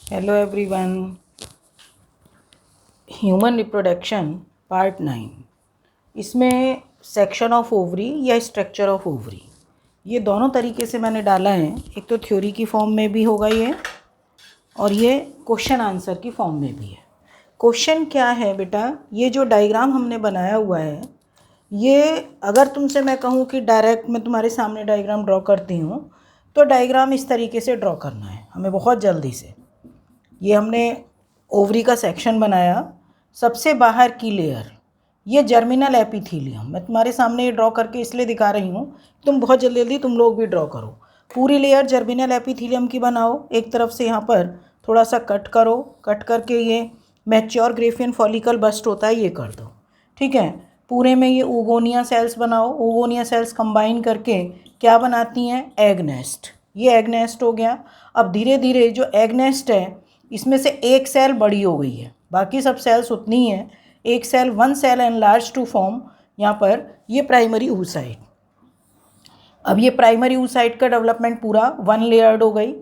Hello everyone. Human reproduction part 9। इसमें section of ovary या structure of ovary, ये दोनों तरीके से मैंने डाला है। एक तो थ्योरी की फॉर्म में भी होगा ये, और ये क्वेश्चन आंसर की फॉर्म में भी है। क्वेश्चन क्या है बेटा, ये जो डायग्राम हमने बनाया हुआ है, ये अगर तुमसे मैं कहूँ कि डायरेक्ट मैं तुम्हारे सामने डायग्राम ड्रॉ करती हूँ, तो डायग्राम इस तरीके से ड्रॉ करना है हमें बहुत जल्दी से। ये हमने ओवरी का सेक्शन बनाया, सबसे बाहर की लेयर ये जर्मिनल एपिथीलियम। मैं तुम्हारे सामने ये ड्रॉ करके इसलिए दिखा रही हूँ, तुम बहुत जल्दी जल्दी तुम लोग भी ड्रॉ करो। पूरी लेयर जर्मिनल एपिथीलियम की बनाओ। एक तरफ से यहाँ पर थोड़ा सा कट करो, कट करके ये मैच्योर ग्रेफियन फॉलिकल बस्ट होता है ये कर दो। ठीक है, पूरे में ये ओगोनिया सेल्स बनाओ। ओगोनिया सेल्स कंबाइन करके क्या बनाती हैं? Egg nest. ये एग नेस्ट हो गया। अब धीरे धीरे जो एग नेस्ट है, इसमें से एक सेल बड़ी हो गई है, बाकी सब सेल्स उतनी ही हैं। एक cell, one cell enlarge to form यहाँ पर ये प्राइमरी oocyte। अब ये प्राइमरी oocyte का डेवलपमेंट पूरा वन लेयर्ड हो गई।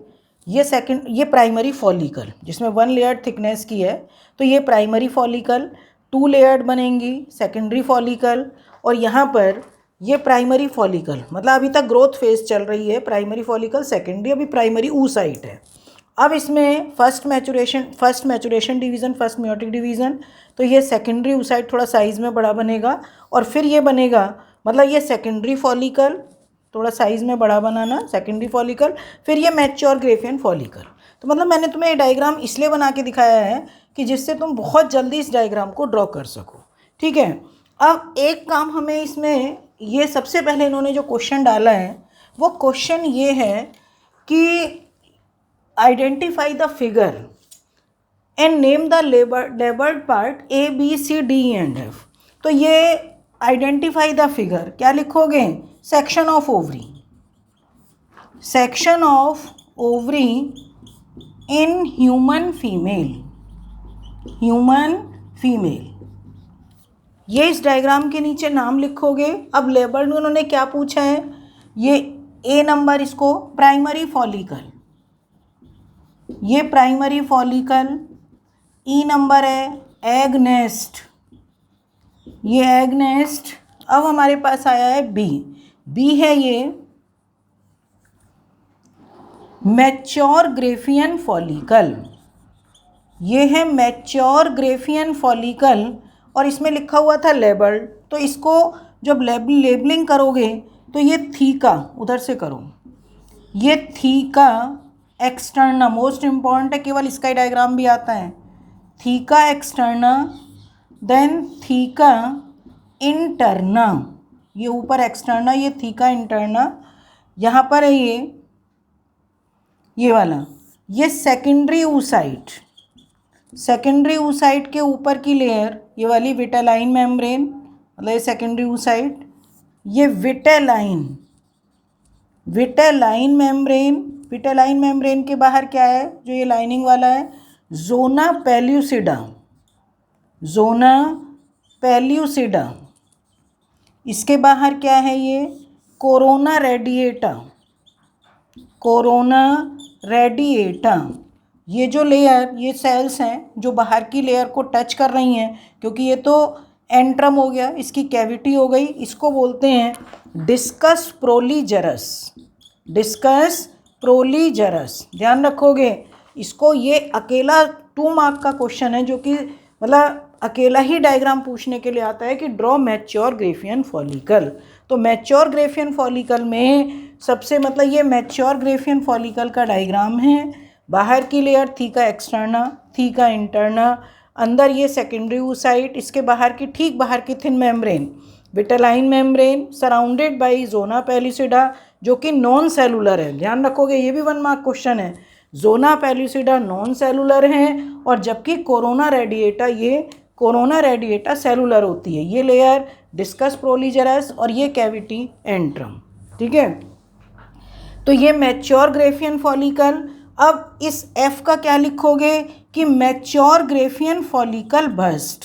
ये सेकंड, ये प्राइमरी फॉलिकल जिसमें वन लेयर्ड थिकनेस की है, तो ये प्राइमरी फॉलिकल। टू लेयर्ड बनेंगी सेकेंडरी फॉलिकल, और यहाँ पर ये प्राइमरी फॉलिकल, मतलब अभी तक ग्रोथ फेज चल रही है। प्राइमरी फॉलिकल, सेकेंडरी, अभी प्राइमरी oocyte है। अब इसमें first maturation division, first meiotic division, तो ये सेकेंडरी oocyte थोड़ा साइज़ में बड़ा बनेगा, और फिर ये बनेगा, मतलब ये सेकेंडरी फॉलिकल थोड़ा साइज़ में बड़ा बनाना, सेकेंडरी फॉलिकल, फिर ये मैच्योर ग्रेफियन फॉलिकल। तो मतलब मैंने तुम्हें ये डायग्राम इसलिए बना के दिखाया है कि जिससे तुम बहुत जल्दी इस डायग्राम को ड्रॉ कर सको। ठीक है, अब एक काम हमें इसमें, ये सबसे पहले इन्होंने जो क्वेश्चन डाला है वो क्वेश्चन ये है कि identify the figure and name the labeled part A, B, C, D and F। तो ये identify the figure क्या लिखोगे? section of ovary, section of ovary in human female, human female। ये इस डायग्राम के नीचे नाम लिखोगे। अब लेबल्ड उन्होंने क्या पूछा है, ये A नंबर, इसको प्राइमरी फॉलिकल, ये प्राइमरी फॉलिकल। ई नंबर है एग नेस्ट, ये एग नेस्ट। अब हमारे पास आया है बी। बी है ये मैच्योर ग्रेफियन फॉलिकल, ये है मैच्योर ग्रेफियन फॉलिकल, और इसमें लिखा हुआ था लेबल्ड। तो इसको जब लेबलिंग करोगे तो ये थीका, उधर से करो, ये थीका एक्सटर्ना, मोस्ट इम्पॉर्टेंट है, केवल इसका ही डायग्राम भी आता है। Theca externa, then theca interna, ये ऊपर एक्सटर्ना, ये थीका इंटरना। यहाँ पर है ये वाला, ये सेकेंडरी oocyte, सेकेंडरी oocyte के ऊपर की लेयर ये वाली विटेलाइन मेम्ब्रेन, मतलब ये सेकेंडरी oocyte, ये विटेलाइन मेम्ब्रेन। विटेलाइन मेम्ब्रेन के बाहर क्या है, जो ये लाइनिंग वाला है, जोना पेल्यूसिडा, जोना पेल्यूसिडा। इसके बाहर क्या है, ये कोरोना रेडिएटा, कोरोना रेडिएटा। ये जो लेयर, ये सेल्स हैं जो बाहर की लेयर को टच कर रही हैं, क्योंकि ये तो एंट्रम हो गया, इसकी कैविटी हो गई, इसको बोलते हैं डिस्कस प्रोलीजरस, डिस्कस प्रोलीजरस। ध्यान रखोगे इसको, ये अकेला 2 मार्क का क्वेश्चन है, जो कि मतलब अकेला ही डायग्राम पूछने के लिए आता है कि ड्रॉ मैच्योर ग्रेफियन फॉलिकल। तो मैच्योर ग्रेफियन फॉलिकल में सबसे, मतलब ये मैच्योर ग्रेफियन फॉलिकल का डायग्राम है। बाहर की layer theca externa, theca interna, अंदर ये सेकेंडरी oocyte, इसके बाहर की, ठीक बाहर की thin membrane vitelline membrane, surrounded by zona pellucida, जो कि नॉन सेलुलर है। ध्यान रखोगे ये भी 1 मार्क क्वेश्चन है। जोना पेल्यूसिडा नॉन सेलुलर है, और जबकि कोरोना रेडिएटा, ये कोरोना रेडिएटा सेलुलर होती है। ये लेयर डिस्कस प्रोलीजरस, और ये कैविटी एंट्रम। ठीक है, तो ये मैच्योर ग्रेफियन फॉलिकल। अब इस एफ का क्या लिखोगे कि mature graafian follicle burst,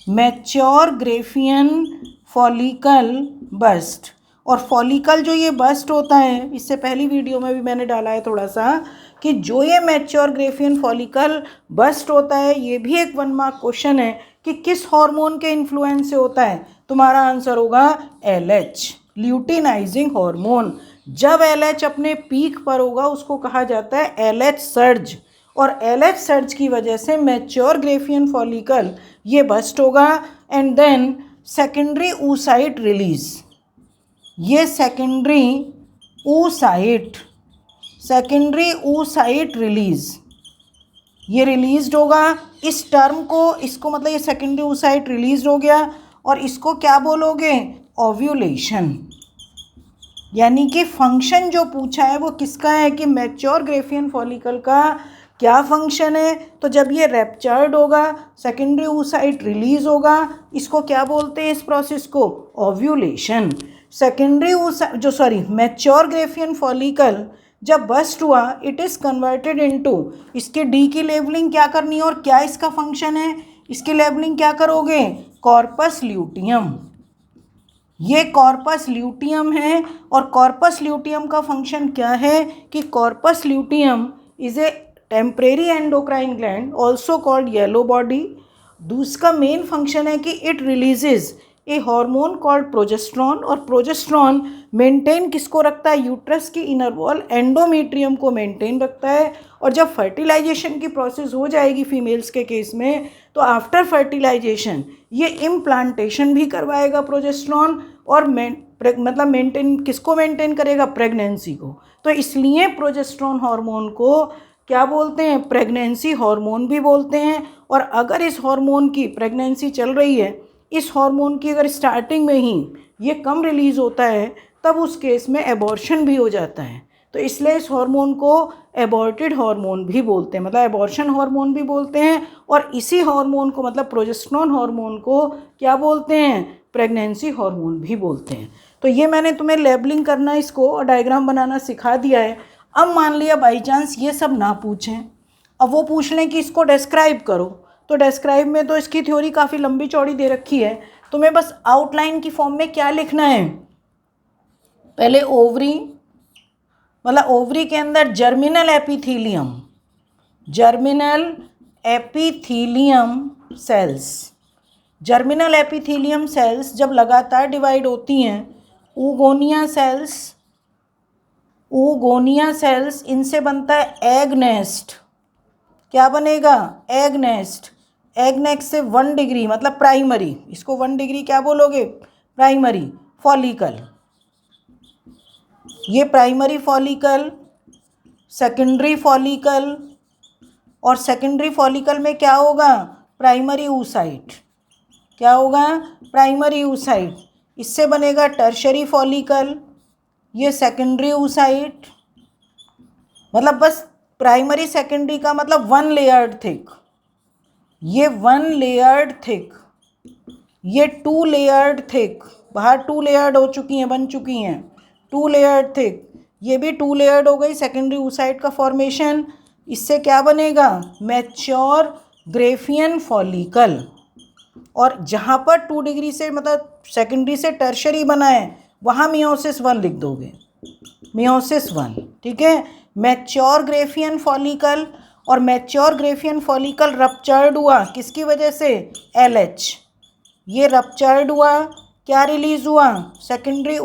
mature graafian follicle burst. और फॉलिकल जो ये बस्ट होता है, इससे पहली वीडियो में भी मैंने डाला है थोड़ा सा, कि जो ये मैच्योर ग्रेफियन फॉलिकल बस्ट होता है, ये भी एक 1 मार्क क्वेश्चन है कि किस हार्मोन के इन्फ्लुएंस से होता है। तुम्हारा आंसर होगा LH, ल्यूटिनाइजिंग हार्मोन। जब LH अपने पीक पर होगा उसको कहा जाता है LH सर्ज, और LH सर्ज की वजह से मैच्योर ग्रेफियन फॉलिकल ये बस्ट होगा। And then secondary oocyte release, ये सेकेंडरी oocyte रिलीज ये रिलीज्ड होगा। इस टर्म को, इसको मतलब ये सेकेंडरी oocyte रिलीज हो गया, और इसको क्या बोलोगे, ओव्यूलेशन। यानी कि फंक्शन जो पूछा है वो किसका है, कि मैच्योर ग्रेफियन फॉलिकल का क्या फंक्शन है। तो जब ये रैप्चर्ड होगा, सेकेंडरी oocyte रिलीज होगा, इसको क्या बोलते हैं इस प्रोसेस को, ओव्यूलेशन। मैच्योर ग्रेफियन फॉलिकल जब बस्ट हुआ, इट इज़ कन्वर्टेड इनटू, इसके डी की लेबलिंग क्या करनी है और क्या इसका फंक्शन है, इसकी लेबलिंग क्या करोगे, कॉर्पस ल्यूटियम। ये कॉर्पस ल्यूटियम है, और कॉर्पस ल्यूटियम का फंक्शन क्या है कि corpus luteum is a temporary endocrine gland also called yellow body. दूसरा मेन फंक्शन है कि it releases A hormone called progesterone, और प्रोजेस्ट्रॉन मेंटेन किसको रखता है, यूट्रस की इनर वॉल एंडोमेट्रियम को मेंटेन रखता है। और जब फर्टिलाइजेशन की प्रोसेस हो जाएगी फीमेल्स के केस में, तो आफ्टर फर्टिलाइजेशन ये इम्प्लांटेशन भी करवाएगा प्रोजेस्ट्रॉन, और मतलब मेंटेन किसको मेंटेन करेगा, प्रेगनेंसी को। तो इसलिए प्रोजेस्ट्रॉन हार्मोन को क्या बोलते हैं, प्रेगनेंसी हार्मोन भी बोलते हैं। और अगर इस हार्मोन की प्रेगनेंसी चल रही है, इस हार्मोन की अगर स्टार्टिंग में ही ये कम रिलीज़ होता है, तब उस केस में एबॉर्शन भी हो जाता है। तो इसलिए इस हार्मोन को एबॉर्टेड हार्मोन भी बोलते हैं, मतलब एबॉर्शन हार्मोन भी बोलते हैं। और इसी हार्मोन को, मतलब प्रोजेस्टेरोन हार्मोन को क्या बोलते हैं, प्रेगनेंसी हार्मोन भी बोलते हैं। तो ये मैंने तुम्हें लेबलिंग करना, इसको और डायग्राम बनाना सिखा दिया है। अब मान लिया बाई चांस ये सब ना पूछें, अब वो पूछ लें कि इसको डिस्क्राइब करो, तो डिस्क्राइब में तो इसकी थ्योरी काफ़ी लंबी चौड़ी दे रखी है। तुम्हें बस आउटलाइन की फॉर्म में क्या लिखना है, पहले ओवरी, मतलब ओवरी के अंदर germinal epithelium cells, germinal epithelium cells जब लगातार डिवाइड होती हैं, ऊगोनिया सेल्स, इनसे बनता है एग नेस्ट। क्या बनेगा, एग नेस्ट। एग नेस्ट से 1 डिग्री मतलब प्राइमरी, इसको 1 डिग्री क्या बोलोगे, प्राइमरी फॉलिकल। ये प्राइमरी फॉलिकल, सेकेंडरी फॉलिकल, और सेकेंडरी फॉलिकल में क्या होगा, प्राइमरी oocyte। क्या होगा, प्राइमरी oocyte। इससे बनेगा टर्शरी फॉलिकल, ये सेकेंडरी oocyte। मतलब बस प्राइमरी सेकेंडरी का मतलब 1 लेयर्ड थिक, ये 1 लेयर्ड थिक, ये 2 लेयर्ड थिक, बाहर 2 लेयर्ड हो चुकी हैं, बन चुकी हैं 2 लेयर्ड थिक, ये भी 2 लेयर्ड हो गई, सेकेंडरी oocyte का फॉर्मेशन। इससे क्या बनेगा, मैच्योर ग्रेफियन फॉलिकल। और जहाँ पर 2 डिग्री से मतलब सेकेंडरी से टर्शरी बना है, वहाँ मियोसिस 1 लिख दोगे, मियोसिस 1, ठीक है। मैच्योर ग्रेफियन फॉलिकल, और मैच्योर ग्रेफियन फॉलिकल रप्चर्ड हुआ किसकी वजह से, LH। ये रप्चर्ड हुआ, क्या रिलीज हुआ, सेकेंडरी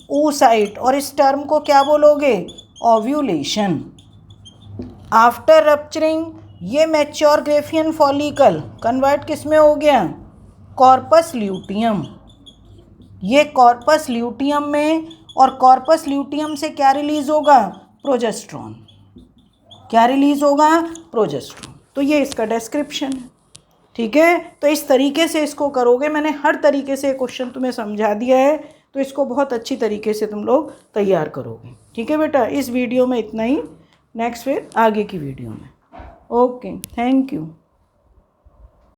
oocyte, और इस टर्म को क्या बोलोगे, ओव्यूलेशन। आफ्टर रप्चरिंग ये मैच्योर ग्रेफियन फॉलिकल कन्वर्ट किस में हो गया, कॉर्पस ल्यूटियम। ये कॉर्पस ल्यूटियम में, और कॉर्पस ल्यूटियम से क्या रिलीज होगा, प्रोजेस्ट्रॉन। क्या रिलीज होगा, प्रोजेस्ट्रॉन। तो ये इसका डिस्क्रिप्शन है, ठीक है। तो इस तरीके से इसको करोगे, मैंने हर तरीके से क्वेश्चन तुम्हें समझा दिया है, तो इसको बहुत अच्छी तरीके से तुम लोग तैयार करोगे, ठीक है बेटा। इस वीडियो में इतना ही, नेक्स्ट फिर आगे की वीडियो में। Okay, thank you.